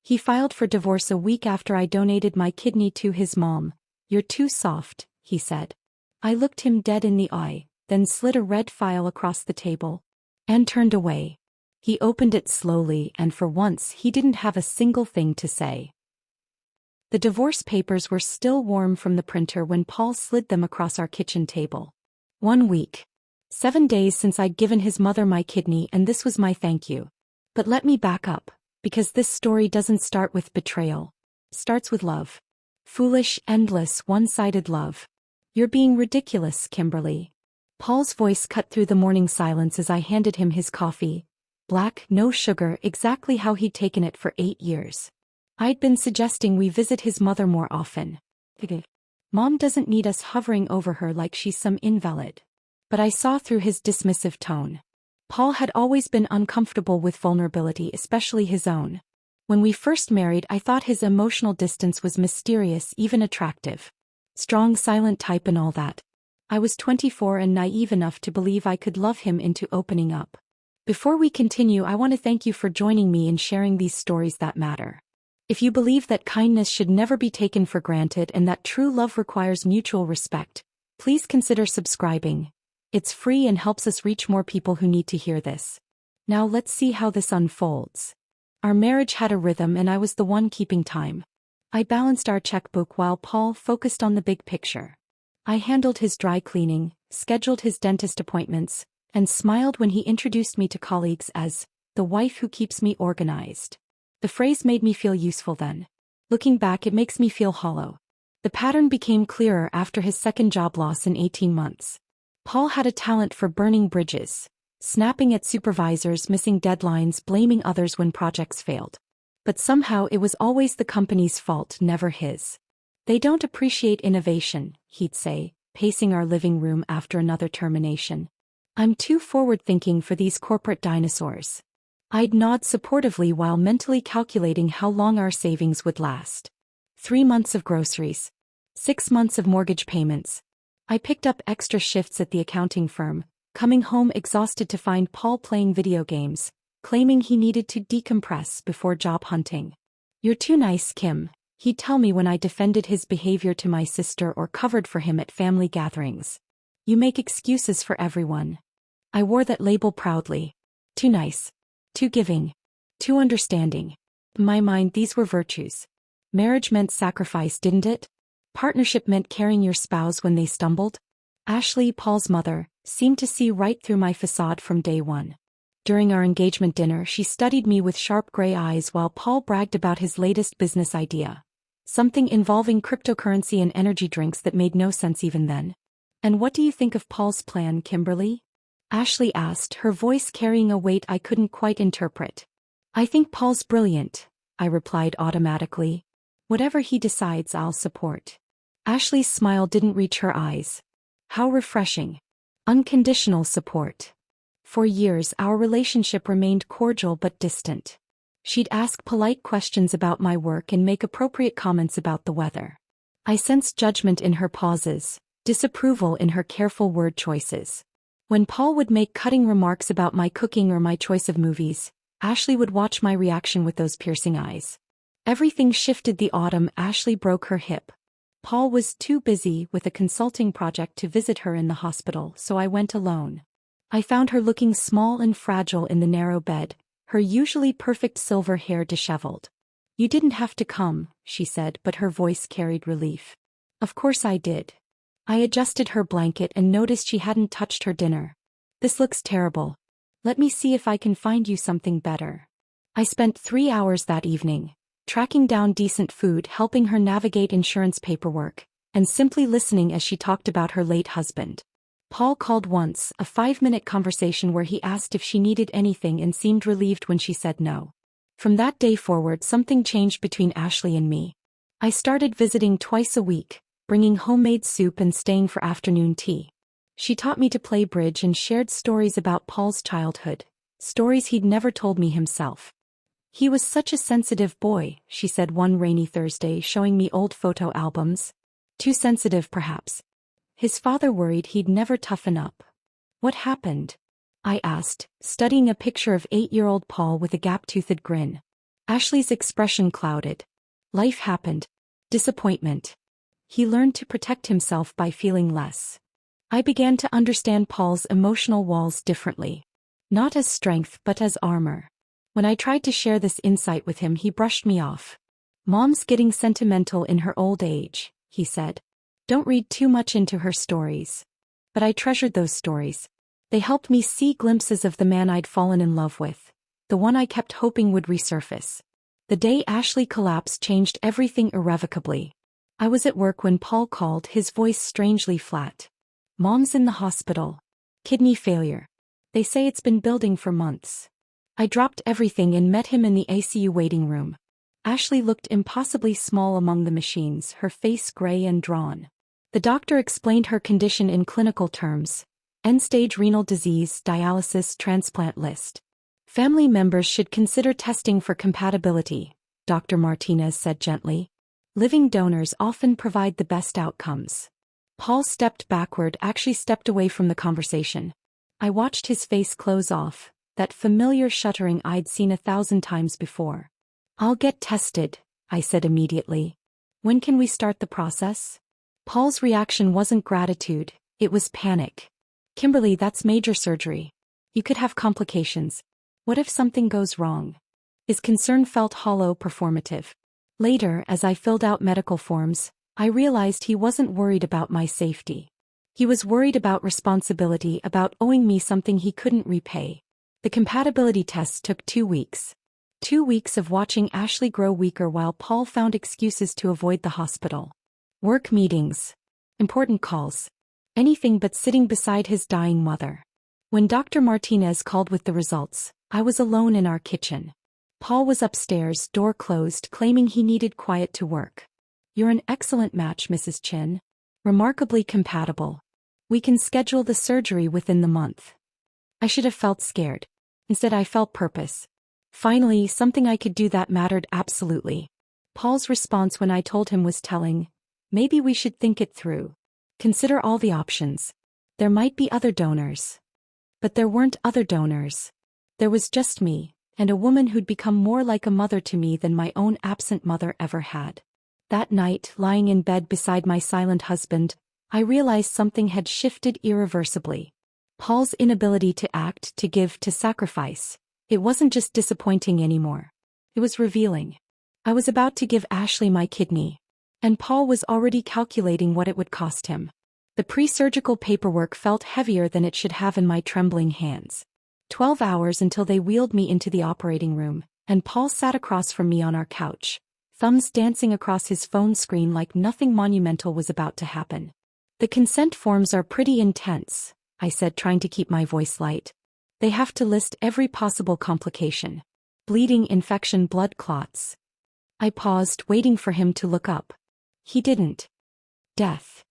He filed for divorce a week after I donated my kidney to his mom. "You're too soft," he said. I looked him dead in the eye, then slid a red file across the table and turned away. He opened it slowly, and for once he didn't have a single thing to say. The divorce papers were still warm from the printer when Paul slid them across our kitchen table. 1 week. 7 days since I'd given his mother my kidney, and this was my thank you. But let me back up, because this story doesn't start with betrayal. It starts with love. Foolish, endless, one-sided love. "You're being ridiculous, Kimberly." Paul's voice cut through the morning silence as I handed him his coffee. Black, no sugar, exactly how he'd taken it for 8 years. I'd been suggesting we visit his mother more often. Mom doesn't need us hovering over her like she's some invalid. But I saw through his dismissive tone. Paul had always been uncomfortable with vulnerability, especially his own. When we first married, I thought his emotional distance was mysterious, even attractive. Strong, silent type and all that. I was 24 and naive enough to believe I could love him into opening up. Before we continue, I want to thank you for joining me in sharing these stories that matter. If you believe that kindness should never be taken for granted and that true love requires mutual respect, please consider subscribing. It's free and helps us reach more people who need to hear this. Now let's see how this unfolds. Our marriage had a rhythm, and I was the one keeping time. I balanced our checkbook while Paul focused on the big picture. I handled his dry cleaning, scheduled his dentist appointments, and smiled when he introduced me to colleagues as the wife who keeps me organized. The phrase made me feel useful then. Looking back, it makes me feel hollow. The pattern became clearer after his second job loss in 18 months. Paul had a talent for burning bridges, snapping at supervisors, missing deadlines, blaming others when projects failed. But somehow it was always the company's fault, never his. "They don't appreciate innovation," he'd say, pacing our living room after another termination. "I'm too forward-thinking for these corporate dinosaurs." I'd nod supportively while mentally calculating how long our savings would last. 3 months of groceries. 6 months of mortgage payments. I picked up extra shifts at the accounting firm, coming home exhausted to find Paul playing video games, claiming he needed to decompress before job hunting. "You're too nice, Kim," he'd tell me when I defended his behavior to my sister or covered for him at family gatherings. "You make excuses for everyone." I wore that label proudly. Too nice. Too giving. Too understanding. In my mind, these were virtues. Marriage meant sacrifice, didn't it? Partnership meant carrying your spouse when they stumbled. Ashley, Paul's mother, seemed to see right through my facade from day one. During our engagement dinner, she studied me with sharp gray eyes while Paul bragged about his latest business idea. Something involving cryptocurrency and energy drinks that made no sense even then. "And what do you think of Paul's plan, Kimberly?" Ashley asked, her voice carrying a weight I couldn't quite interpret. "I think Paul's brilliant," I replied automatically. "Whatever he decides, I'll support." Ashley's smile didn't reach her eyes. How refreshing. Unconditional support. For years, our relationship remained cordial but distant. She'd ask polite questions about my work and make appropriate comments about the weather. I sensed judgment in her pauses, disapproval in her careful word choices. When Paul would make cutting remarks about my cooking or my choice of movies, Ashley would watch my reaction with those piercing eyes. Everything shifted the autumn Ashley broke her hip. Paul was too busy with a consulting project to visit her in the hospital, so I went alone. I found her looking small and fragile in the narrow bed, her usually perfect silver hair disheveled. "You didn't have to come," she said, but her voice carried relief. "Of course I did." I adjusted her blanket and noticed she hadn't touched her dinner. "This looks terrible. Let me see if I can find you something better." I spent 3 hours that evening, tracking down decent food, helping her navigate insurance paperwork, and simply listening as she talked about her late husband. Paul called once, a 5-minute conversation where he asked if she needed anything and seemed relieved when she said no. From that day forward, something changed between Ashley and me. I started visiting twice a week, bringing homemade soup and staying for afternoon tea. She taught me to play bridge and shared stories about Paul's childhood, stories he'd never told me himself. "He was such a sensitive boy," she said one rainy Thursday, showing me old photo albums. "Too sensitive, perhaps. His father worried he'd never toughen up." "What happened?" I asked, studying a picture of 8-year-old Paul with a gap-toothed grin. Ashley's expression clouded. Life happened. Disappointment. He learned to protect himself by feeling less. I began to understand Paul's emotional walls differently. Not as strength but as armor. When I tried to share this insight with him, he brushed me off. "Mom's getting sentimental in her old age," he said. "Don't read too much into her stories." But I treasured those stories. They helped me see glimpses of the man I'd fallen in love with, the one I kept hoping would resurface. The day Ashley collapsed changed everything irrevocably. I was at work when Paul called, his voice strangely flat. "Mom's in the hospital. Kidney failure. They say it's been building for months." I dropped everything and met him in the ICU waiting room. Ashley looked impossibly small among the machines, her face gray and drawn. The doctor explained her condition in clinical terms: end-stage renal disease, dialysis, transplant list. "Family members should consider testing for compatibility," Dr. Martinez said gently. "Living donors often provide the best outcomes." Paul stepped backward, actually stepped away from the conversation. I watched his face close off, that familiar shuddering I'd seen 1,000 times before. "I'll get tested," I said immediately. "When can we start the process?" Paul's reaction wasn't gratitude, it was panic. "Kimberly, that's major surgery. You could have complications. What if something goes wrong?" His concern felt hollow, performative. Later, as I filled out medical forms, I realized he wasn't worried about my safety. He was worried about responsibility, about owing me something he couldn't repay. The compatibility tests took 2 weeks. 2 weeks of watching Ashley grow weaker while Paul found excuses to avoid the hospital. Work meetings. Important calls. Anything but sitting beside his dying mother. When Dr. Martinez called with the results, I was alone in our kitchen. Paul was upstairs, door closed, claiming he needed quiet to work. "You're an excellent match, Mrs. Chin. Remarkably compatible. We can schedule the surgery within the month." I should have felt scared. Instead, I felt purpose. Finally, something I could do that mattered absolutely. Paul's response when I told him was telling. "Maybe we should think it through. Consider all the options. There might be other donors." But there weren't other donors. There was just me, and a woman who'd become more like a mother to me than my own absent mother ever had. That night, lying in bed beside my silent husband, I realized something had shifted irreversibly. Paul's inability to act, to give, to sacrifice. It wasn't just disappointing anymore. It was revealing. I was about to give Ashley my kidney. And Paul was already calculating what it would cost him. The pre-surgical paperwork felt heavier than it should have in my trembling hands. 12 hours until they wheeled me into the operating room, and Paul sat across from me on our couch, thumbs dancing across his phone screen like nothing monumental was about to happen. "The consent forms are pretty intense," I said, trying to keep my voice light. "They have to list every possible complication. Bleeding, infection, blood clots." I paused, waiting for him to look up. He didn't. "Death."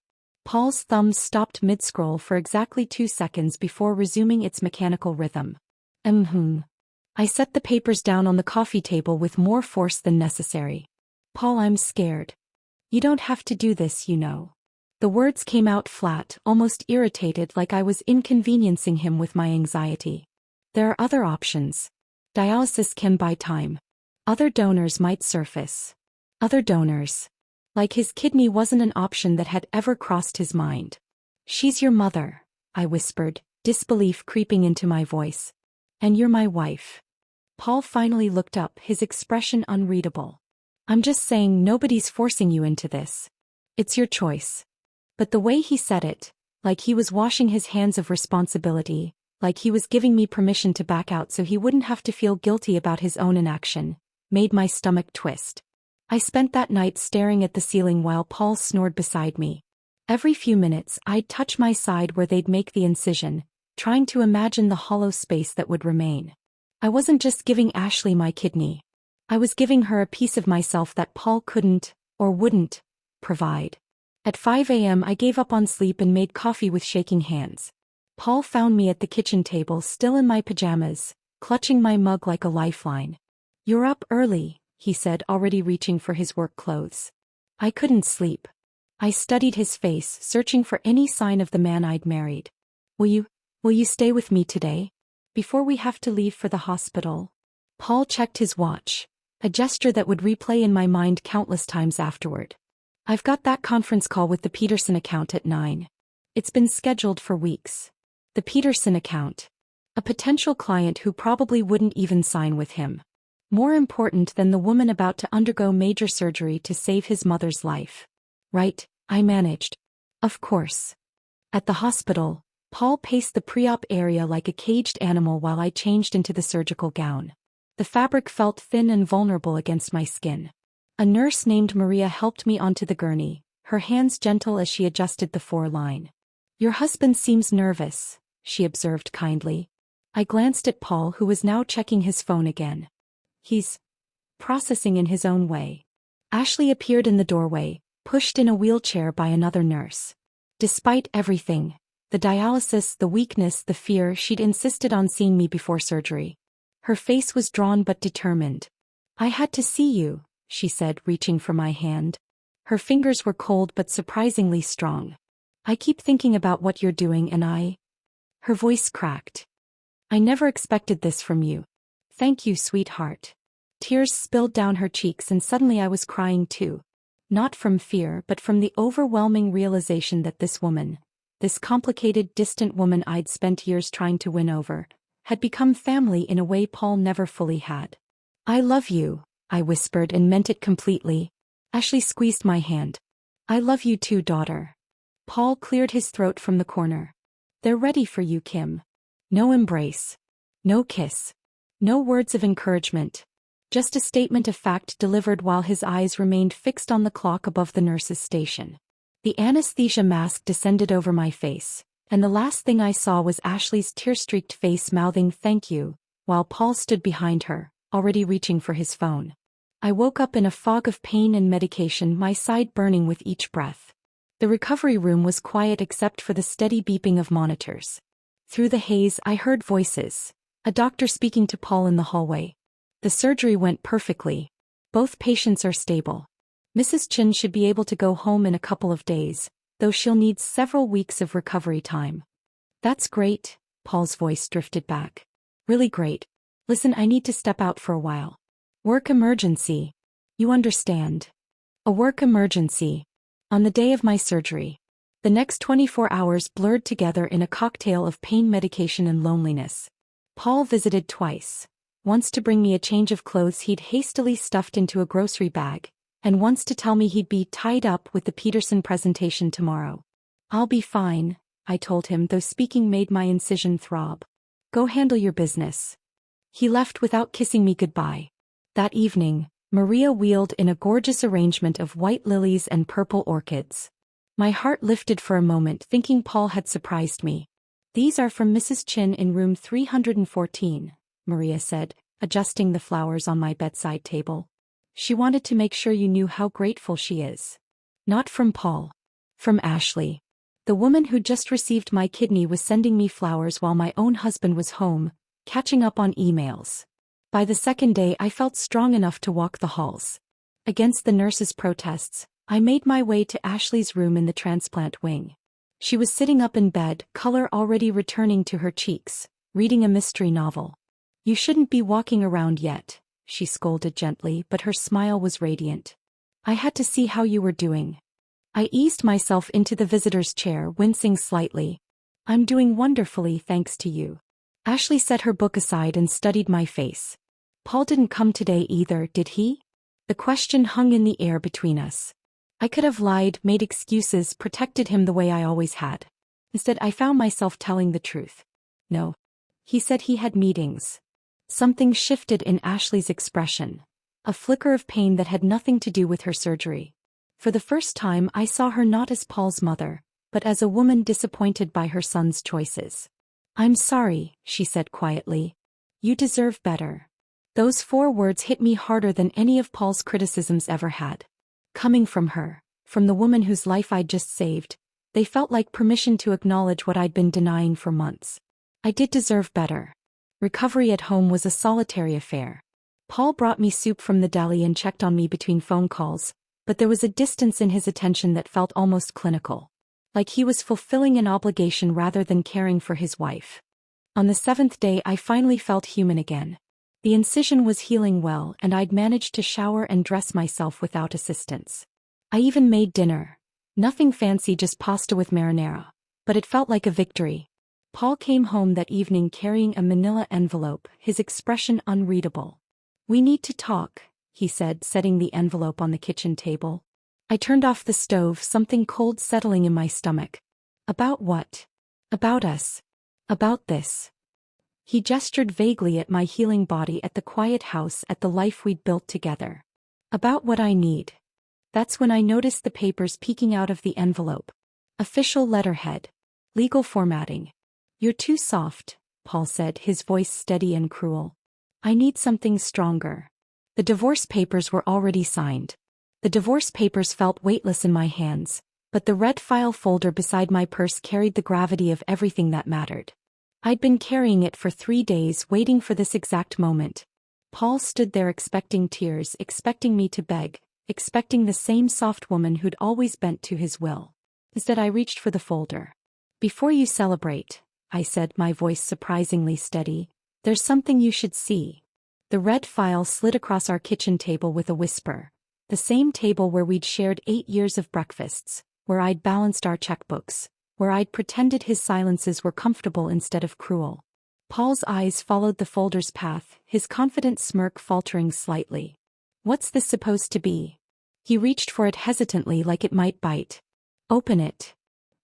Paul's thumbs stopped mid-scroll for exactly 2 seconds before resuming its mechanical rhythm. I set the papers down on the coffee table with more force than necessary. "Paul, I'm scared. You don't have to do this, you know." The words came out flat, almost irritated, like I was inconveniencing him with my anxiety. "There are other options. Dialysis can buy time. Other donors might surface." Other donors. Like his kidney wasn't an option that had ever crossed his mind. "She's your mother," I whispered, disbelief creeping into my voice. "And you're my wife." Paul finally looked up, his expression unreadable. "I'm just saying, nobody's forcing you into this. It's your choice." But the way he said it, like he was washing his hands of responsibility, like he was giving me permission to back out so he wouldn't have to feel guilty about his own inaction, made my stomach twist. I spent that night staring at the ceiling while Paul snored beside me. Every few minutes I'd touch my side where they'd make the incision, trying to imagine the hollow space that would remain. I wasn't just giving Ashley my kidney. I was giving her a piece of myself that Paul couldn't, or wouldn't, provide. At 5 a.m. I gave up on sleep and made coffee with shaking hands. Paul found me at the kitchen table, still in my pajamas, clutching my mug like a lifeline. "You're up early," he said, already reaching for his work clothes. I couldn't sleep. I studied his face, searching for any sign of the man I'd married. Will you stay with me today? Before we have to leave for the hospital?" Paul checked his watch. a gesture that would replay in my mind countless times afterward. I've got that conference call with the Peterson account at 9. It's been scheduled for weeks. The Peterson account. A potential client who probably wouldn't even sign with him. More important than the woman about to undergo major surgery to save his mother's life. Right, I managed. Of course. At the hospital, Paul paced the pre-op area like a caged animal while I changed into the surgical gown. The fabric felt thin and vulnerable against my skin. A nurse named Maria helped me onto the gurney, her hands gentle as she adjusted the 4-line. Your husband seems nervous, she observed kindly. I glanced at Paul, who was now checking his phone again. He's processing in his own way. Ashley appeared in the doorway, pushed in a wheelchair by another nurse. Despite everything, the dialysis, the weakness, the fear, she'd insisted on seeing me before surgery. Her face was drawn but determined. I had to see you, she said, reaching for my hand. Her fingers were cold but surprisingly strong. I keep thinking about what you're doing and Her voice cracked. I never expected this from you. Thank you, sweetheart. Tears spilled down her cheeks and suddenly I was crying too. Not from fear but from the overwhelming realization that this woman, this complicated, distant woman I'd spent years trying to win over, had become family in a way Paul never fully had. I love you, I whispered and meant it completely. Ashley squeezed my hand. I love you too, daughter. Paul cleared his throat from the corner. They're ready for you, Kim. No embrace. No kiss. No words of encouragement. Just a statement of fact delivered while his eyes remained fixed on the clock above the nurse's station. The anesthesia mask descended over my face, and the last thing I saw was Ashley's tear-streaked face mouthing thank you, while Paul stood behind her, already reaching for his phone. I woke up in a fog of pain and medication, my side burning with each breath. The recovery room was quiet except for the steady beeping of monitors. Through the haze I heard voices, a doctor speaking to Paul in the hallway. The surgery went perfectly. Both patients are stable. Mrs. Chin should be able to go home in a couple of days, though she'll need several weeks of recovery time. That's great, Paul's voice drifted back. Really great. Listen, I need to step out for a while. Work emergency. You understand. A work emergency. On the day of my surgery. The next 24 hours blurred together in a cocktail of pain, medication and loneliness. Paul visited twice. Once to bring me a change of clothes he'd hastily stuffed into a grocery bag, and once to tell me he'd be tied up with the Peterson presentation tomorrow. I'll be fine, I told him, though speaking made my incision throb. Go handle your business. He left without kissing me goodbye. That evening, Maria wheeled in a gorgeous arrangement of white lilies and purple orchids. My heart lifted for a moment, thinking Paul had surprised me. These are from Mrs. Chin in room 314, Maria said, adjusting the flowers on my bedside table. She wanted to make sure you knew how grateful she is. Not from Paul. From Ashley. The woman who just received my kidney was sending me flowers while my own husband was home, catching up on emails. By the second day I felt strong enough to walk the halls. Against the nurses' protests, I made my way to Ashley's room in the transplant wing. She was sitting up in bed, color already returning to her cheeks, reading a mystery novel. You shouldn't be walking around yet, she scolded gently, but her smile was radiant. I had to see how you were doing. I eased myself into the visitor's chair, wincing slightly. I'm doing wonderfully thanks to you. Ashley set her book aside and studied my face. Paul didn't come today either, did he? The question hung in the air between us. I could have lied, made excuses, protected him the way I always had. Instead, I found myself telling the truth. No. He said he had meetings. Something shifted in Ashley's expression. A flicker of pain that had nothing to do with her surgery. For the first time I saw her not as Paul's mother, but as a woman disappointed by her son's choices. I'm sorry, she said quietly. You deserve better. Those 4 words hit me harder than any of Paul's criticisms ever had. Coming from her, from the woman whose life I'd just saved, they felt like permission to acknowledge what I'd been denying for months. I did deserve better. Recovery at home was a solitary affair. Paul brought me soup from the deli and checked on me between phone calls, but there was a distance in his attention that felt almost clinical. Like he was fulfilling an obligation rather than caring for his wife. On the 7th day I finally felt human again. The incision was healing well and I'd managed to shower and dress myself without assistance. I even made dinner. Nothing fancy, just pasta with marinara. But it felt like a victory. Paul came home that evening carrying a manila envelope, his expression unreadable. "We need to talk," he said, setting the envelope on the kitchen table. I turned off the stove, something cold settling in my stomach. "About what?" "About us. About this." He gestured vaguely at my healing body, at the quiet house, at the life we'd built together. "About what I need." That's when I noticed the papers peeking out of the envelope. Official letterhead. Legal formatting. "You're too soft," Paul said, his voice steady and cruel. "I need something stronger." The divorce papers were already signed. The divorce papers felt weightless in my hands, but the red file folder beside my purse carried the gravity of everything that mattered. I'd been carrying it for 3 days, waiting for this exact moment. Paul stood there expecting tears, expecting me to beg, expecting the same soft woman who'd always bent to his will. Instead, I reached for the folder. "Before you celebrate," I said, my voice surprisingly steady, "there's something you should see." The red file slid across our kitchen table with a whisper. The same table where we'd shared 8 years of breakfasts, where I'd balanced our checkbooks, where I'd pretended his silences were comfortable instead of cruel. Paul's eyes followed the folder's path, his confident smirk faltering slightly. "What's this supposed to be?" He reached for it hesitantly, like it might bite. "Open it."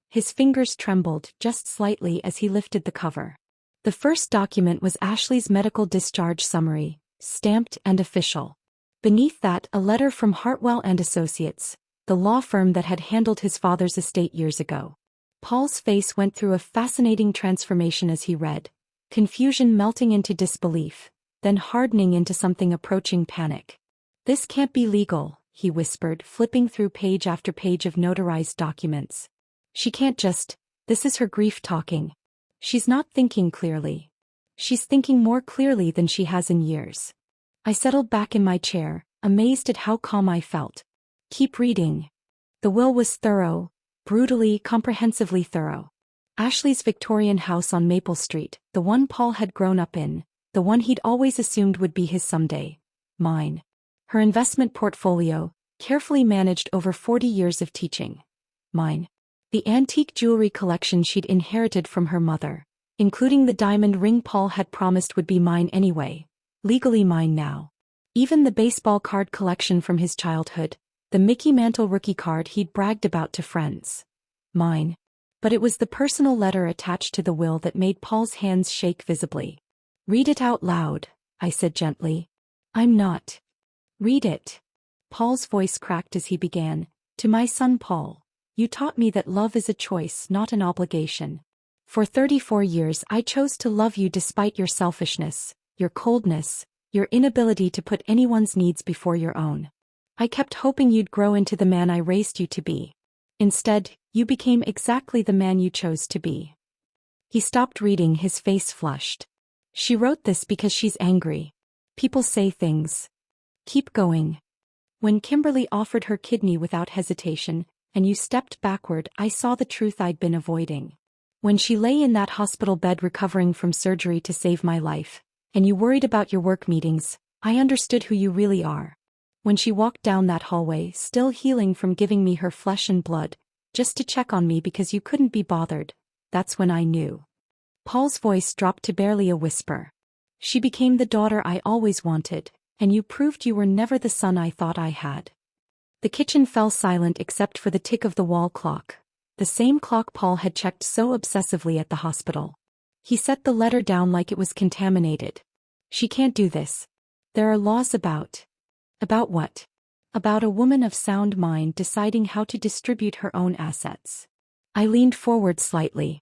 His fingers trembled just slightly as he lifted the cover. The first document was Ashley's medical discharge summary, stamped and official. Beneath that, a letter from Hartwell and Associates, the law firm that had handled his father's estate years ago. Paul's face went through a fascinating transformation as he read, confusion melting into disbelief, then hardening into something approaching panic. "This can't be legal," he whispered, flipping through page after page of notarized documents. "She can't just, this is her grief talking. She's not thinking clearly. She's thinking more clearly than she has in years." I settled back in my chair, amazed at how calm I felt. "Keep reading." The will was thorough, brutally, comprehensively thorough. Ashley's Victorian house on Maple Street, the one Paul had grown up in, the one he'd always assumed would be his someday. Mine. Her investment portfolio, carefully managed over 40 years of teaching. Mine. The antique jewelry collection she'd inherited from her mother, including the diamond ring Paul had promised would be mine anyway. Legally mine now. Even the baseball card collection from his childhood, the Mickey Mantle rookie card he'd bragged about to friends. Mine. But it was the personal letter attached to the will that made Paul's hands shake visibly. "Read it out loud," I said gently. "I'm not." "Read it." Paul's voice cracked as he began, "To my son Paul, you taught me that love is a choice, not an obligation. For 34 years I chose to love you despite your selfishness, your coldness, your inability to put anyone's needs before your own. I kept hoping you'd grow into the man I raised you to be. Instead, you became exactly the man you chose to be." He stopped reading, his face flushed. "She wrote this because she's angry. People say things. Keep going. When Kimberly offered her kidney without hesitation, and you stepped backward, I saw the truth I'd been avoiding. When she lay in that hospital bed recovering from surgery to save my life, and you worried about your work meetings, I understood who you really are. When she walked down that hallway, still healing from giving me her flesh and blood, just to check on me because you couldn't be bothered, that's when I knew." Paul's voice dropped to barely a whisper. "She became the daughter I always wanted, and you proved you were never the son I thought I had." The kitchen fell silent except for the tick of the wall clock, the same clock Paul had checked so obsessively at the hospital. He set the letter down like it was contaminated. "She can't do this. There are laws about." "About what?" "About a woman of sound mind deciding how to distribute her own assets." I leaned forward slightly.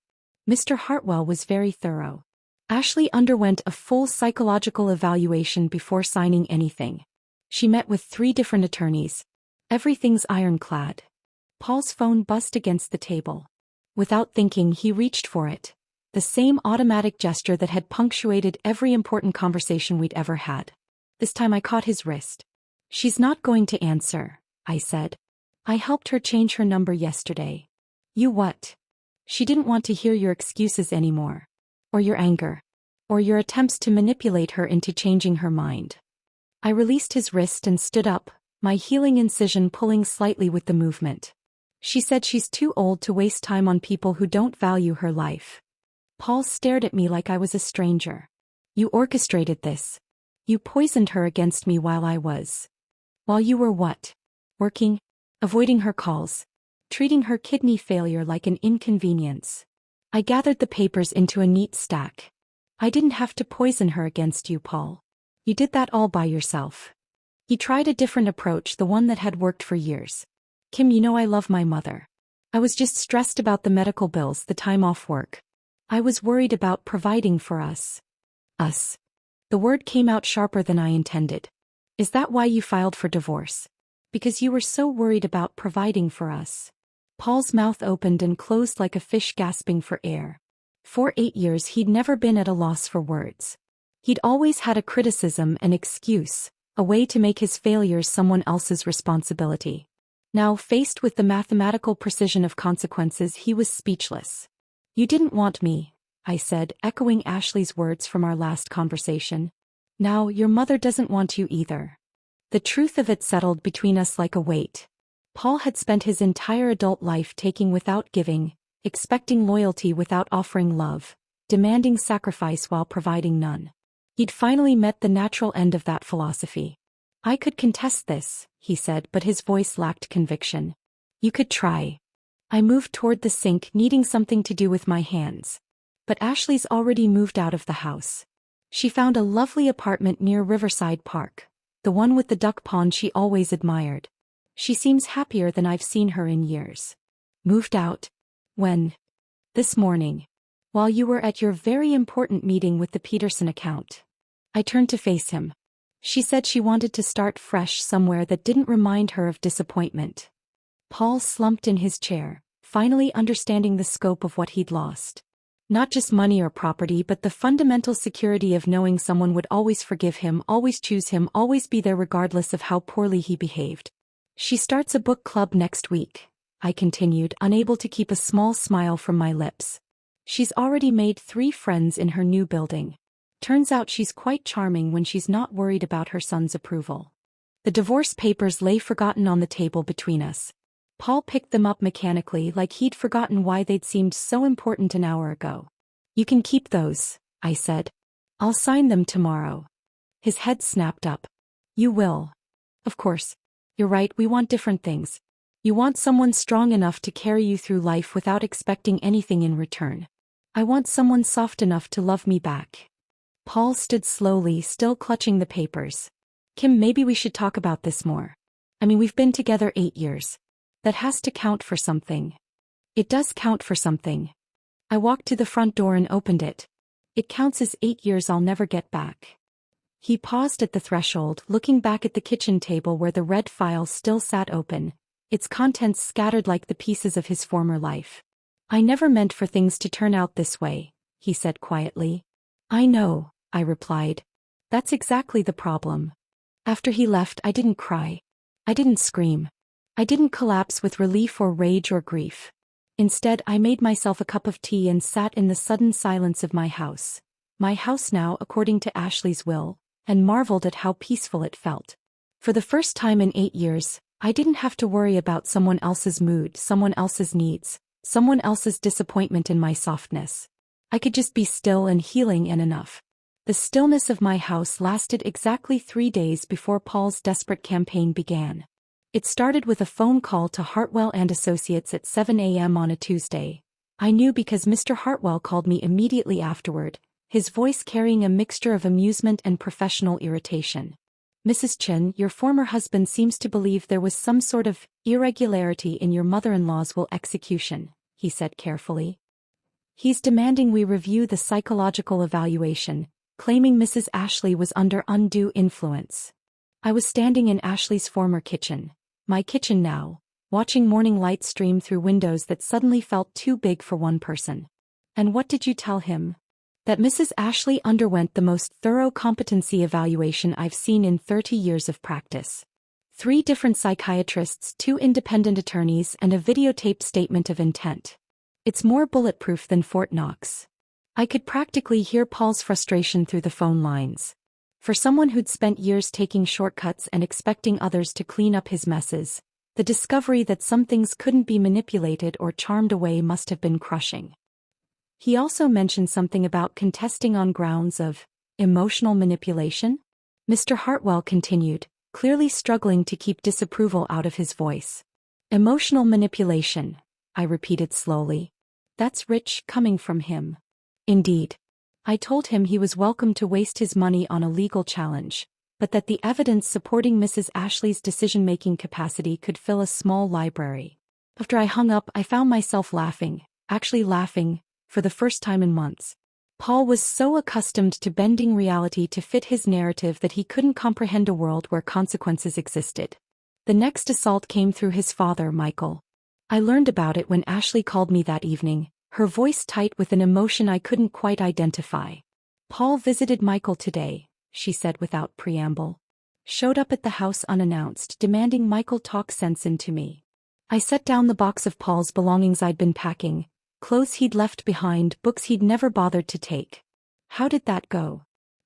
Mr. Hartwell was very thorough. Ashley underwent a full psychological evaluation before signing anything. She met with 3 different attorneys. Everything's ironclad. Paul's phone buzzed against the table. Without thinking, he reached for it. The same automatic gesture that had punctuated every important conversation we'd ever had. This time I caught his wrist. "She's not going to answer," I said. "I helped her change her number yesterday." "You what?" "She didn't want to hear your excuses anymore. Or your anger. or your attempts to manipulate her into changing her mind. I released his wrist and stood up, my healing incision pulling slightly with the movement. She said she's too old to waste time on people who don't value her life. Paul stared at me like I was a stranger. You orchestrated this. You poisoned her against me while you were what? Working? Avoiding her calls. Treating her kidney failure like an inconvenience. I gathered the papers into a neat stack. I didn't have to poison her against you, Paul. You did that all by yourself. He tried a different approach, the one that had worked for years. Kim, you know I love my mother. I was just stressed about the medical bills, the time off work. I was worried about providing for us. Us. The word came out sharper than I intended. Is that why you filed for divorce? Because you were so worried about providing for us. Paul's mouth opened and closed like a fish gasping for air. For 8 years he'd never been at a loss for words. He'd always had a criticism, an excuse, a way to make his failures someone else's responsibility. Now, faced with the mathematical precision of consequences, he was speechless. You didn't want me, I said, echoing Ashley's words from our last conversation. Now, your mother doesn't want you either. The truth of it settled between us like a weight. Paul had spent his entire adult life taking without giving, expecting loyalty without offering love, demanding sacrifice while providing none. He'd finally met the natural end of that philosophy. I could contest this, he said, but his voice lacked conviction. You could try. I moved toward the sink, needing something to do with my hands. But Ashley's already moved out of the house. She found a lovely apartment near Riverside Park, the one with the duck pond she always admired. She seems happier than I've seen her in years. Moved out? When? This morning. While you were at your very important meeting with the Peterson account. I turned to face him. She said she wanted to start fresh somewhere that didn't remind her of disappointment. Paul slumped in his chair, finally understanding the scope of what he'd lost. Not just money or property, but the fundamental security of knowing someone would always forgive him, always choose him, always be there regardless of how poorly he behaved. She starts a book club next week, I continued, unable to keep a small smile from my lips. She's already made 3 friends in her new building. Turns out she's quite charming when she's not worried about her son's approval. The divorce papers lay forgotten on the table between us. Paul picked them up mechanically, like he'd forgotten why they'd seemed so important an hour ago. You can keep those, I said. I'll sign them tomorrow. His head snapped up. You will. Of course. You're right, we want different things. You want someone strong enough to carry you through life without expecting anything in return. I want someone soft enough to love me back. Paul stood slowly, still clutching the papers. Kim, maybe we should talk about this more. I mean, we've been together 8 years. That has to count for something. It does count for something. I walked to the front door and opened it. It counts as 8 years I'll never get back. He paused at the threshold, looking back at the kitchen table where the red file still sat open, its contents scattered like the pieces of his former life. I never meant for things to turn out this way, he said quietly. I know, I replied. That's exactly the problem. After he left, I didn't cry. I didn't scream. I didn't collapse with relief or rage or grief. Instead, I made myself a cup of tea and sat in the sudden silence of my house now according to Ashley's will, and marveled at how peaceful it felt. For the first time in 8 years, I didn't have to worry about someone else's mood, someone else's needs, someone else's disappointment in my softness. I could just be still and healing, and enough. The stillness of my house lasted exactly 3 days before Paul's desperate campaign began. It started with a phone call to Hartwell and Associates at 7 a.m. on a Tuesday. I knew because Mr. Hartwell called me immediately afterward, his voice carrying a mixture of amusement and professional irritation. Mrs. Chen, your former husband seems to believe there was some sort of irregularity in your mother-in-law's will execution, he said carefully. He's demanding we review the psychological evaluation, claiming Mrs. Ashley was under undue influence. I was standing in Ashley's former kitchen. My kitchen now, watching morning light stream through windows that suddenly felt too big for one person. And what did you tell him? That Mrs. Ashley underwent the most thorough competency evaluation I've seen in 30 years of practice. 3 different psychiatrists, 2 independent attorneys, and a videotaped statement of intent. It's more bulletproof than Fort Knox. I could practically hear Paul's frustration through the phone lines. For someone who'd spent years taking shortcuts and expecting others to clean up his messes, the discovery that some things couldn't be manipulated or charmed away must have been crushing. He also mentioned something about contesting on grounds of emotional manipulation? Mr. Hartwell continued, clearly struggling to keep disapproval out of his voice. Emotional manipulation, I repeated slowly. That's rich coming from him. Indeed. I told him he was welcome to waste his money on a legal challenge, but that the evidence supporting Mrs. Ashley's decision-making capacity could fill a small library. After I hung up, I found myself laughing, actually laughing, for the first time in months. Paul was so accustomed to bending reality to fit his narrative that he couldn't comprehend a world where consequences existed. The next assault came through his father, Michael. I learned about it when Ashley called me that evening, her voice tight with an emotion I couldn't quite identify. Paul visited Michael today, she said without preamble. Showed up at the house unannounced, demanding Michael talk sense into me. I set down the box of Paul's belongings I'd been packing, clothes he'd left behind, books he'd never bothered to take. How did that go?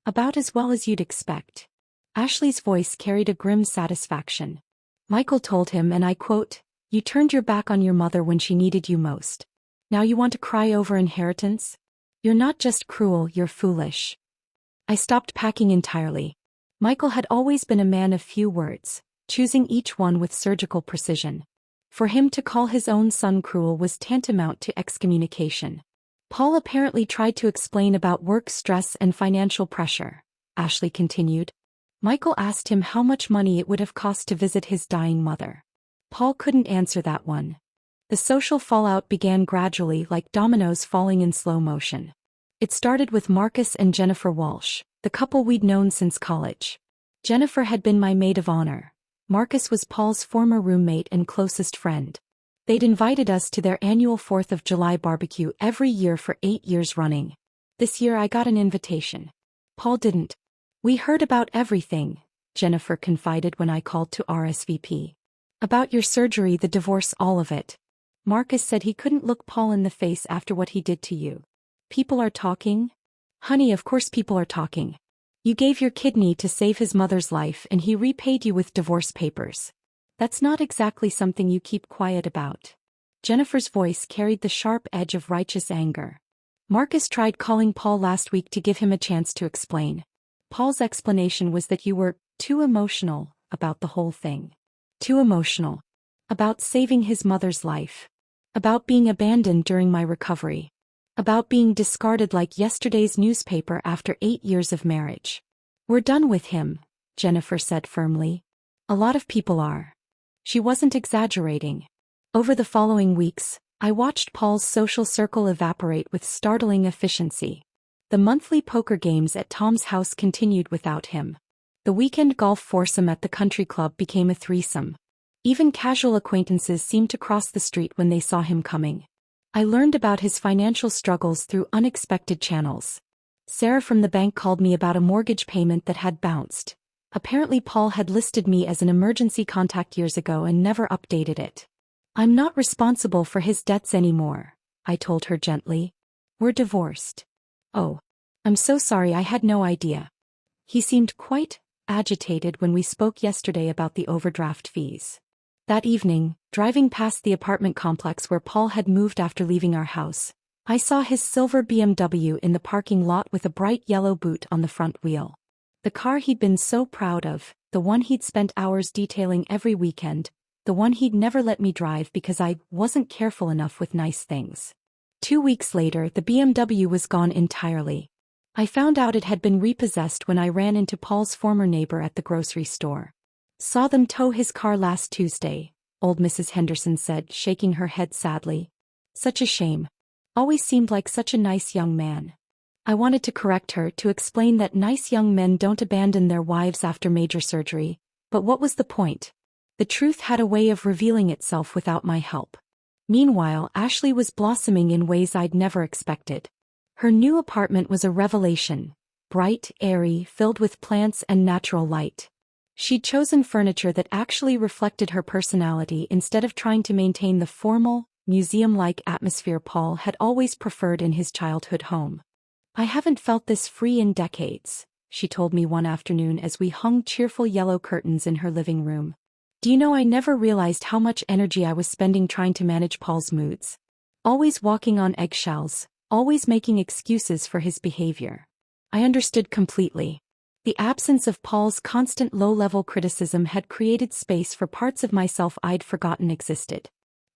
About as well as you'd expect. Ashley's voice carried a grim satisfaction. Michael told him, and I quote, "You turned your back on your mother when she needed you most. Now you want to cry over inheritance? You're not just cruel, you're foolish." I stopped packing entirely. Michael had always been a man of few words, choosing each one with surgical precision. For him to call his own son cruel was tantamount to excommunication. Paul apparently tried to explain about work stress and financial pressure, Ashley continued. Michael asked him how much money it would have cost to visit his dying mother. Paul couldn't answer that one. The social fallout began gradually, like dominoes falling in slow motion. It started with Marcus and Jennifer Walsh, the couple we'd known since college. Jennifer had been my maid of honor. Marcus was Paul's former roommate and closest friend. They'd invited us to their annual 4th of July barbecue every year for 8 years running. This year I got an invitation. Paul didn't. "We heard about everything," Jennifer confided when I called to RSVP. "About your surgery, the divorce, all of it. Marcus said he couldn't look Paul in the face after what he did to you. People are talking?" "Honey, of course people are talking. You gave your kidney to save his mother's life and he repaid you with divorce papers. That's not exactly something you keep quiet about." Jennifer's voice carried the sharp edge of righteous anger. "Marcus tried calling Paul last week to give him a chance to explain. Paul's explanation was that you were too emotional about the whole thing. Too emotional. About saving his mother's life. About being abandoned during my recovery. About being discarded like yesterday's newspaper after 8 years of marriage. We're done with him," Jennifer said firmly. "A lot of people are." She wasn't exaggerating. Over the following weeks, I watched Paul's social circle evaporate with startling efficiency. The monthly poker games at Tom's house continued without him. The weekend golf foursome at the country club became a threesome. Even casual acquaintances seemed to cross the street when they saw him coming. I learned about his financial struggles through unexpected channels. Sarah from the bank called me about a mortgage payment that had bounced. Apparently Paul had listed me as an emergency contact years ago and never updated it. "I'm not responsible for his debts anymore," I told her gently. "We're divorced." "Oh. I'm so sorry, I had no idea." He seemed quite agitated when we spoke yesterday about the overdraft fees. That evening, driving past the apartment complex where Paul had moved after leaving our house, I saw his silver BMW in the parking lot with a bright yellow boot on the front wheel. The car he'd been so proud of, the one he'd spent hours detailing every weekend, the one he'd never let me drive because I wasn't careful enough with nice things. 2 weeks later, the BMW was gone entirely. I found out it had been repossessed when I ran into Paul's former neighbor at the grocery store. "Saw them tow his car last Tuesday," old Mrs. Henderson said, shaking her head sadly. "Such a shame. Always seemed like such a nice young man." I wanted to correct her, to explain that nice young men don't abandon their wives after major surgery, but what was the point? The truth had a way of revealing itself without my help. Meanwhile, Ashley was blossoming in ways I'd never expected. Her new apartment was a revelation. Bright, airy, filled with plants and natural light. She'd chosen furniture that actually reflected her personality instead of trying to maintain the formal, museum-like atmosphere Paul had always preferred in his childhood home. I haven't felt this free in decades, she told me one afternoon as we hung cheerful yellow curtains in her living room. Do you know, I never realized how much energy I was spending trying to manage Paul's moods. Always walking on eggshells, always making excuses for his behavior. I understood completely. The absence of Paul's constant low-level criticism had created space for parts of myself I'd forgotten existed.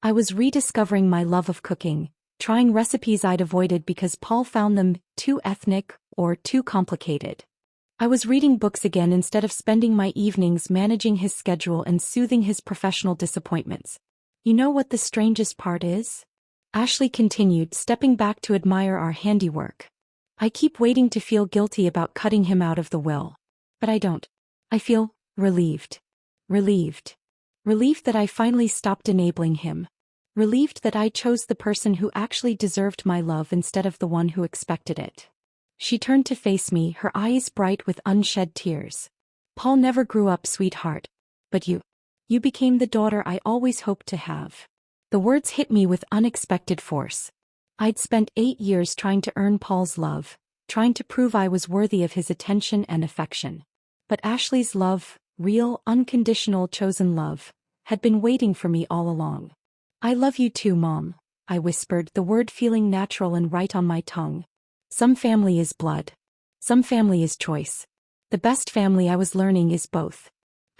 I was rediscovering my love of cooking, trying recipes I'd avoided because Paul found them too ethnic or too complicated. I was reading books again instead of spending my evenings managing his schedule and soothing his professional disappointments. You know what the strangest part is? Ashley continued, stepping back to admire our handiwork. I keep waiting to feel guilty about cutting him out of the will. But I don't. I feel relieved. Relieved. Relieved that I finally stopped enabling him. Relieved that I chose the person who actually deserved my love instead of the one who expected it. She turned to face me, her eyes bright with unshed tears. Paul never grew up, sweetheart. But you became the daughter I always hoped to have. The words hit me with unexpected force. I'd spent 8 years trying to earn Paul's love, trying to prove I was worthy of his attention and affection. But Ashley's love, real, unconditional, chosen love, had been waiting for me all along. I love you too, Mom, I whispered, the word feeling natural and right on my tongue. Some family is blood. Some family is choice. The best family, I was learning, is both.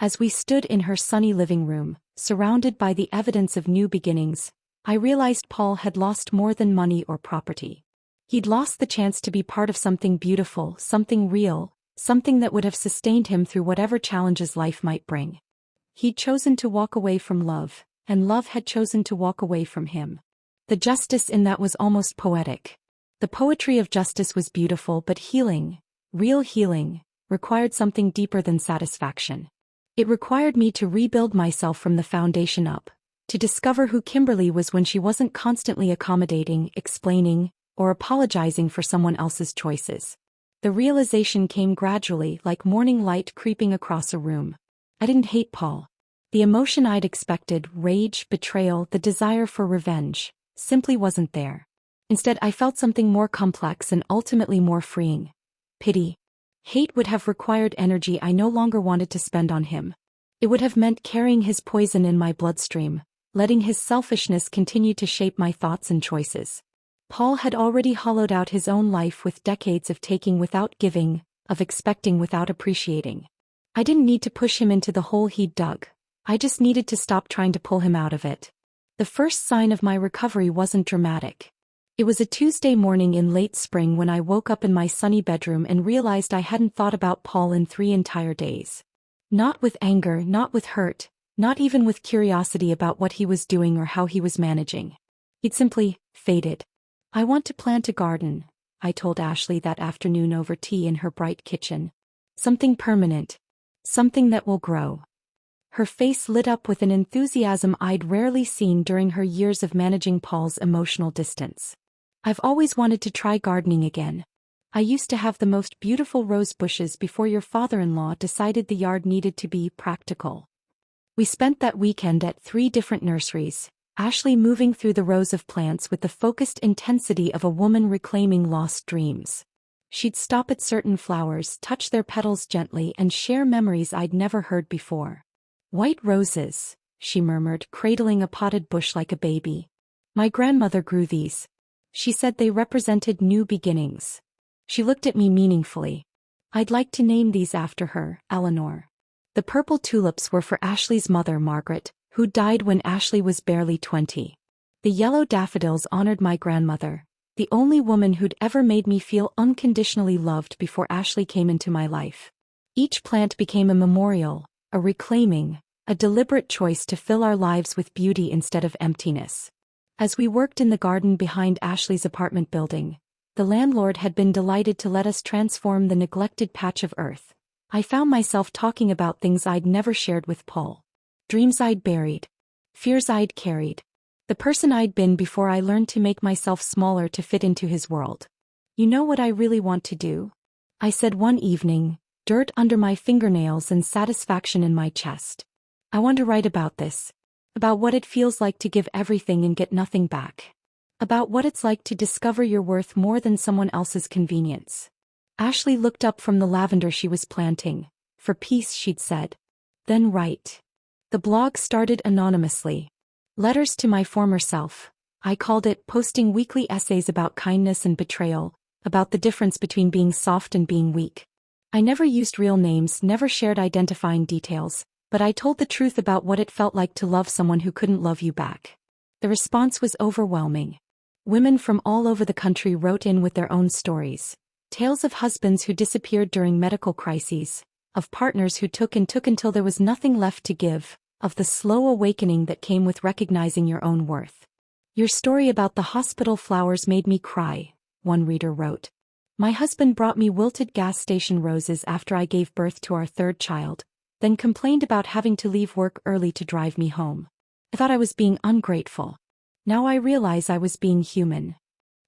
As we stood in her sunny living room, surrounded by the evidence of new beginnings, I realized Paul had lost more than money or property. He'd lost the chance to be part of something beautiful, something real, something that would have sustained him through whatever challenges life might bring. He'd chosen to walk away from love, and love had chosen to walk away from him. The justice in that was almost poetic. The poetry of justice was beautiful, but healing, real healing, required something deeper than satisfaction. It required me to rebuild myself from the foundation up, to discover who Kimberly was when she wasn't constantly accommodating, explaining, or apologizing for someone else's choices. The realization came gradually, like morning light creeping across a room. I didn't hate Paul. The emotion I'd expected, rage, betrayal, the desire for revenge, simply wasn't there. Instead, I felt something more complex and ultimately more freeing. Pity. Hate would have required energy I no longer wanted to spend on him. It would have meant carrying his poison in my bloodstream, letting his selfishness continue to shape my thoughts and choices. Paul had already hollowed out his own life with decades of taking without giving, of expecting without appreciating. I didn't need to push him into the hole he'd dug. I just needed to stop trying to pull him out of it. The first sign of my recovery wasn't dramatic. It was a Tuesday morning in late spring when I woke up in my sunny bedroom and realized I hadn't thought about Paul in 3 entire days. Not with anger, not with hurt, not even with curiosity about what he was doing or how he was managing. He'd simply faded. I want to plant a garden, I told Ashley that afternoon over tea in her bright kitchen. Something permanent. Something that will grow. Her face lit up with an enthusiasm I'd rarely seen during her years of managing Paul's emotional distance. I've always wanted to try gardening again. I used to have the most beautiful rose bushes before your father-in-law decided the yard needed to be practical. We spent that weekend at 3 different nurseries, Ashley moving through the rows of plants with the focused intensity of a woman reclaiming lost dreams. She'd stop at certain flowers, touch their petals gently, and share memories I'd never heard before. White roses, she murmured, cradling a potted bush like a baby. My grandmother grew these. She said they represented new beginnings. She looked at me meaningfully. I'd like to name these after her, Eleanor. The purple tulips were for Ashley's mother, Margaret, who died when Ashley was barely 20. The yellow daffodils honored my grandmother, the only woman who'd ever made me feel unconditionally loved before Ashley came into my life. Each plant became a memorial, a reclaiming, a deliberate choice to fill our lives with beauty instead of emptiness. As we worked in the garden behind Ashley's apartment building, the landlord had been delighted to let us transform the neglected patch of earth. I found myself talking about things I'd never shared with Paul. Dreams I'd buried. Fears I'd carried. The person I'd been before I learned to make myself smaller to fit into his world. You know what I really want to do? I said one evening, dirt under my fingernails and satisfaction in my chest. I want to write about this. About what it feels like to give everything and get nothing back. About what it's like to discover you're worth more than someone else's convenience. Ashley looked up from the lavender she was planting. For peace, she'd said. Then write. The blog started anonymously. Letters to my former self. I called it, posting weekly essays about kindness and betrayal, about the difference between being soft and being weak. I never used real names, never shared identifying details, but I told the truth about what it felt like to love someone who couldn't love you back. The response was overwhelming. Women from all over the country wrote in with their own stories. Tales of husbands who disappeared during medical crises, of partners who took and took until there was nothing left to give, of the slow awakening that came with recognizing your own worth. Your story about the hospital flowers made me cry, one reader wrote. My husband brought me wilted gas station roses after I gave birth to our third child, then complained about having to leave work early to drive me home. I thought I was being ungrateful. Now I realize I was being human.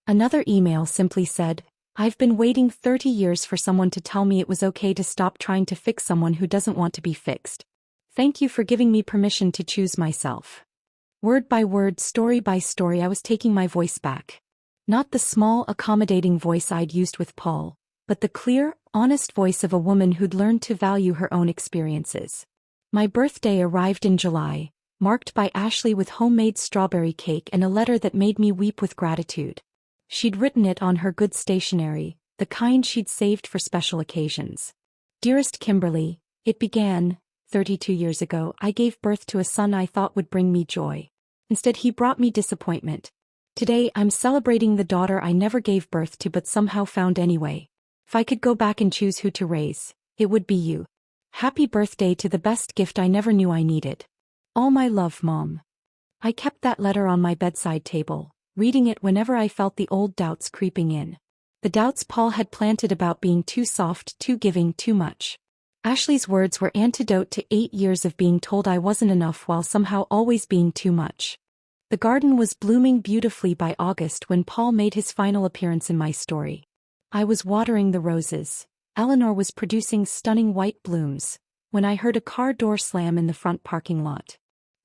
Another email simply said, I've been waiting 30 years for someone to tell me it was okay to stop trying to fix someone who doesn't want to be fixed. Thank you for giving me permission to choose myself. Word by word, story by story, I was taking my voice back. Not the small, accommodating voice I'd used with Paul, but the clear, honest voice of a woman who'd learned to value her own experiences. My birthday arrived in July, marked by Ashley with homemade strawberry cake and a letter that made me weep with gratitude. She'd written it on her good stationery, the kind she'd saved for special occasions. Dearest Kimberly, it began, 32 years ago. I gave birth to a son I thought would bring me joy. Instead, he brought me disappointment. Today, I'm celebrating the daughter I never gave birth to but somehow found anyway. If I could go back and choose who to raise, it would be you. Happy birthday to the best gift I never knew I needed. All my love, Mom. I kept that letter on my bedside table, reading it whenever I felt the old doubts creeping in. The doubts Paul had planted about being too soft, too giving, too much. Ashley's words were antidote to 8 years of being told I wasn't enough while somehow always being too much. The garden was blooming beautifully by August when Paul made his final appearance in my story. I was watering the roses. Eleanor was producing stunning white blooms, when I heard a car door slam in the front parking lot.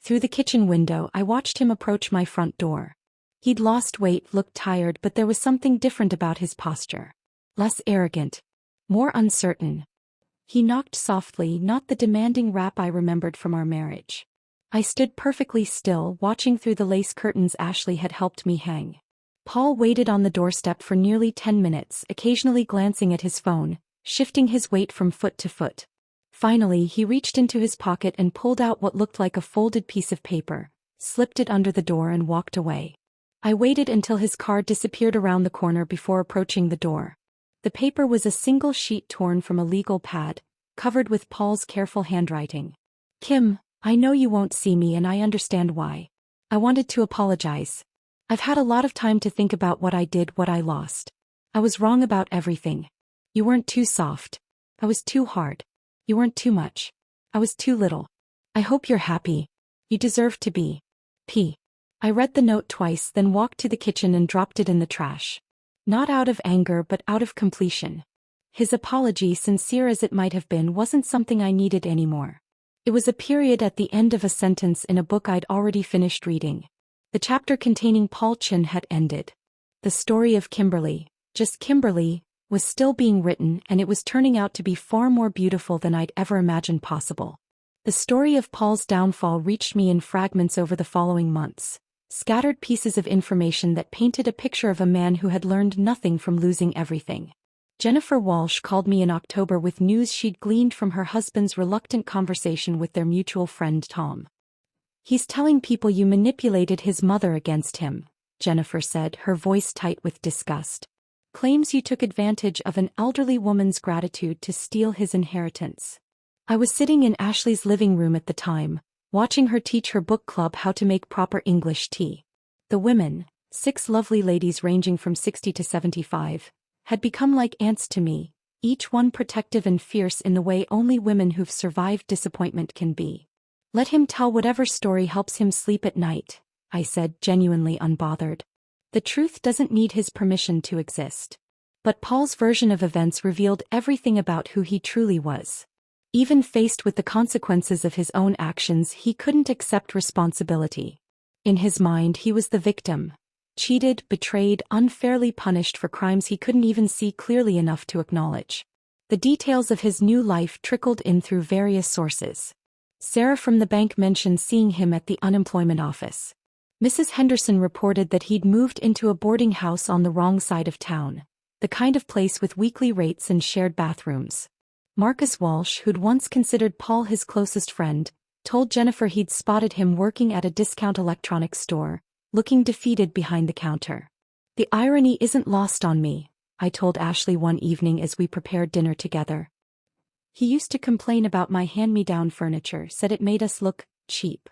Through the kitchen window, I watched him approach my front door. He'd lost weight, looked tired, but there was something different about his posture. Less arrogant. More uncertain. He knocked softly, not the demanding rap I remembered from our marriage. I stood perfectly still, watching through the lace curtains Ashley had helped me hang. Paul waited on the doorstep for nearly 10 minutes, occasionally glancing at his phone, shifting his weight from foot to foot. Finally, he reached into his pocket and pulled out what looked like a folded piece of paper, slipped it under the door and walked away. I waited until his car disappeared around the corner before approaching the door. The paper was a single sheet torn from a legal pad, covered with Paul's careful handwriting. Kim, I know you won't see me and I understand why. I wanted to apologize. I've had a lot of time to think about what I did, what I lost. I was wrong about everything. You weren't too soft. I was too hard. You weren't too much. I was too little. I hope you're happy. You deserve to be. P. I read the note twice, then walked to the kitchen and dropped it in the trash. Not out of anger but out of completion. His apology, sincere as it might have been, wasn't something I needed anymore. It was a period at the end of a sentence in a book I'd already finished reading. The chapter containing Paul Chin had ended. The story of Kimberly, just Kimberly, was still being written, and it was turning out to be far more beautiful than I'd ever imagined possible. The story of Paul's downfall reached me in fragments over the following months, scattered pieces of information that painted a picture of a man who had learned nothing from losing everything. Jennifer Walsh called me in October with news she'd gleaned from her husband's reluctant conversation with their mutual friend Tom. He's telling people you manipulated his mother against him, Jennifer said, her voice tight with disgust. Claims you took advantage of an elderly woman's gratitude to steal his inheritance. I was sitting in Ashley's living room at the time, watching her teach her book club how to make proper English tea. The women, 6 lovely ladies ranging from 60 to 75, had become like aunts to me, each one protective and fierce in the way only women who've survived disappointment can be. Let him tell whatever story helps him sleep at night, I said, genuinely unbothered. The truth doesn't need his permission to exist. But Paul's version of events revealed everything about who he truly was. Even faced with the consequences of his own actions, he couldn't accept responsibility. In his mind, he was the victim. Cheated, betrayed, unfairly punished for crimes he couldn't even see clearly enough to acknowledge. The details of his new life trickled in through various sources. Sarah from the bank mentioned seeing him at the unemployment office. Mrs. Henderson reported that he'd moved into a boarding house on the wrong side of town, the kind of place with weekly rates and shared bathrooms. Marcus Walsh, who'd once considered Paul his closest friend, told Jennifer he'd spotted him working at a discount electronics store, looking defeated behind the counter. "The irony isn't lost on me," I told Ashley one evening as we prepared dinner together. "He used to complain about my hand-me-down furniture, said it made us look cheap.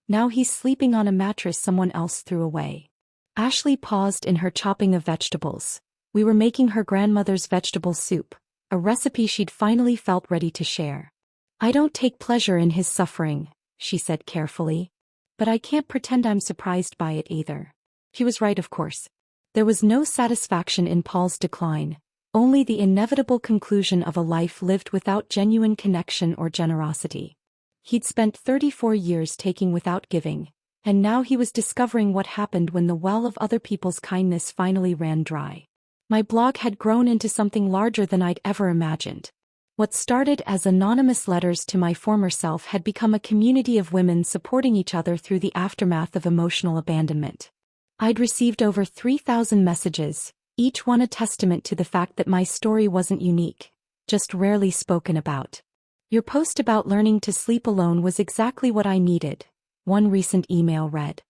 Now he's sleeping on a mattress someone else threw away." Ashley paused in her chopping of vegetables. We were making her grandmother's vegetable soup, a recipe she'd finally felt ready to share. "I don't take pleasure in his suffering," she said carefully. "But I can't pretend I'm surprised by it either." He was right, of course. There was no satisfaction in Paul's decline, only the inevitable conclusion of a life lived without genuine connection or generosity. He'd spent 34 years taking without giving, and now he was discovering what happened when the well of other people's kindness finally ran dry. My blog had grown into something larger than I'd ever imagined. What started as anonymous letters to my former self had become a community of women supporting each other through the aftermath of emotional abandonment. I'd received over 3,000 messages, each one a testament to the fact that my story wasn't unique, just rarely spoken about. "Your post about learning to sleep alone was exactly what I needed," one recent email read.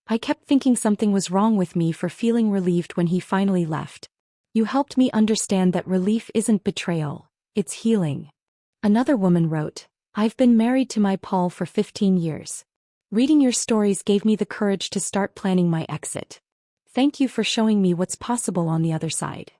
"I kept thinking something was wrong with me for feeling relieved when he finally left. You helped me understand that relief isn't betrayal, it's healing." Another woman wrote, "I've been married to my Paul for 15 years. Reading your stories gave me the courage to start planning my exit. Thank you for showing me what's possible on the other side."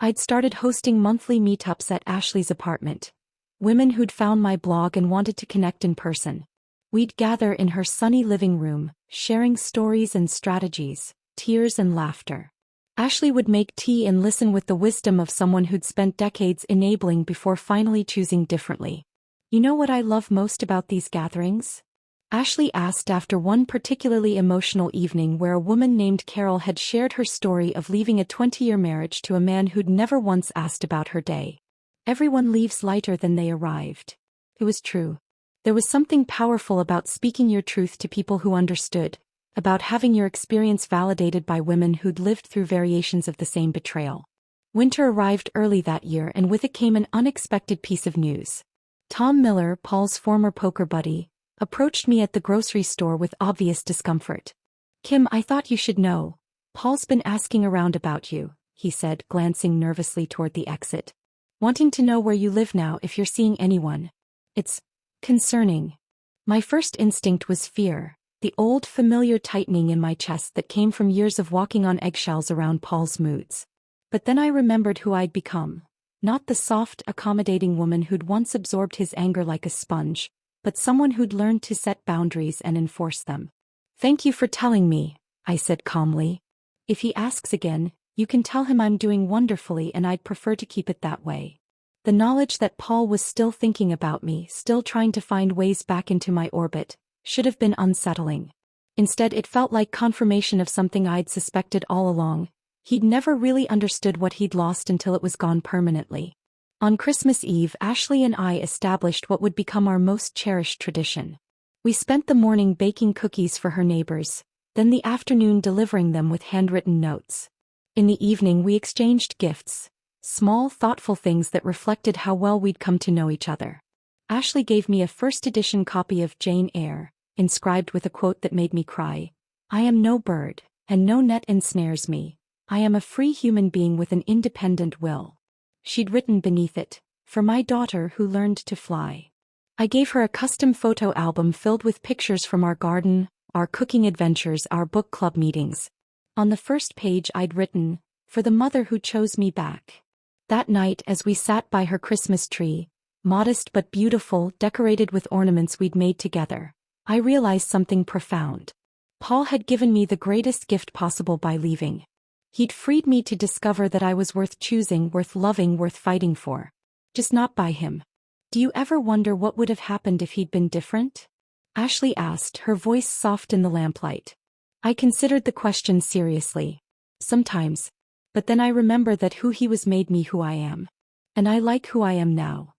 I'd started hosting monthly meetups at Ashley's apartment. Women who'd found my blog and wanted to connect in person. We'd gather in her sunny living room, sharing stories and strategies, tears and laughter. Ashley would make tea and listen with the wisdom of someone who'd spent decades enabling before finally choosing differently. "You know what I love most about these gatherings?" Ashley asked after one particularly emotional evening where a woman named Carol had shared her story of leaving a 20-year marriage to a man who'd never once asked about her day. "Everyone leaves lighter than they arrived." It was true. There was something powerful about speaking your truth to people who understood, about having your experience validated by women who'd lived through variations of the same betrayal. Winter arrived early that year, and with it came an unexpected piece of news. Tom Miller, Paul's former poker buddy, approached me at the grocery store with obvious discomfort. "Kim, I thought you should know. Paul's been asking around about you," he said, glancing nervously toward the exit. "Wanting to know where you live now, if you're seeing anyone. It's concerning." My first instinct was fear, the old familiar tightening in my chest that came from years of walking on eggshells around Paul's moods. But then I remembered who I'd become. Not the soft, accommodating woman who'd once absorbed his anger like a sponge, but someone who'd learned to set boundaries and enforce them. "Thank you for telling me," I said calmly. "If he asks again, you can tell him I'm doing wonderfully and I'd prefer to keep it that way." The knowledge that Paul was still thinking about me, still trying to find ways back into my orbit, should have been unsettling. Instead, it felt like confirmation of something I'd suspected all along. He'd never really understood what he'd lost until it was gone permanently. On Christmas Eve, Ashley and I established what would become our most cherished tradition. We spent the morning baking cookies for her neighbors, then the afternoon delivering them with handwritten notes. In the evening we exchanged gifts, small thoughtful things that reflected how well we'd come to know each other. Ashley gave me a first-edition copy of Jane Eyre, inscribed with a quote that made me cry. "I am no bird, and no net ensnares me. I am a free human being with an independent will." She'd written beneath it, "For my daughter who learned to fly." I gave her a custom photo album filled with pictures from our garden, our cooking adventures, our book club meetings. On the first page I'd written, "For the mother who chose me back." That night, as we sat by her Christmas tree, modest but beautiful, decorated with ornaments we'd made together, I realized something profound. Paul had given me the greatest gift possible by leaving. He'd freed me to discover that I was worth choosing, worth loving, worth fighting for. Just not by him. "Do you ever wonder what would have happened if he'd been different?" Ashley asked, her voice soft in the lamplight. I considered the question seriously. Sometimes. But then I remember that who he was made me who I am. And I like who I am now.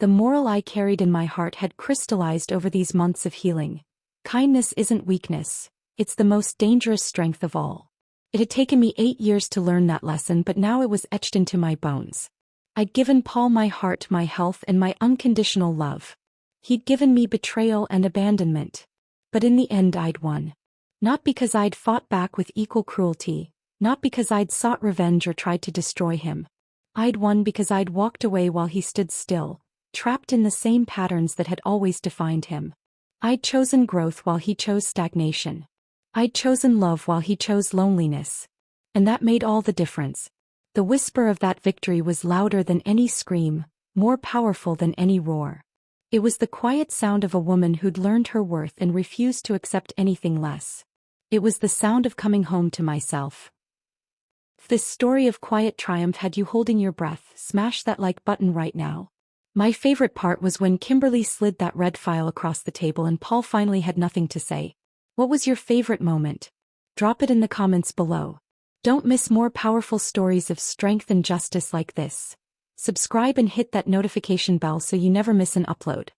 The moral I carried in my heart had crystallized over these months of healing. Kindness isn't weakness. It's the most dangerous strength of all. It had taken me 8 years to learn that lesson, but now it was etched into my bones. I'd given Paul my heart, my health, and my unconditional love. He'd given me betrayal and abandonment. But in the end I'd won. Not because I'd fought back with equal cruelty, not because I'd sought revenge or tried to destroy him. I'd won because I'd walked away while he stood still, trapped in the same patterns that had always defined him. I'd chosen growth while he chose stagnation. I'd chosen love while he chose loneliness. And that made all the difference. The whisper of that victory was louder than any scream, more powerful than any roar. It was the quiet sound of a woman who'd learned her worth and refused to accept anything less. It was the sound of coming home to myself. If this story of quiet triumph had you holding your breath, smash that like button right now. My favorite part was when Kimberly slid that red file across the table and Paul finally had nothing to say. What was your favorite moment? Drop it in the comments below. Don't miss more powerful stories of strength and justice like this. Subscribe and hit that notification bell so you never miss an upload.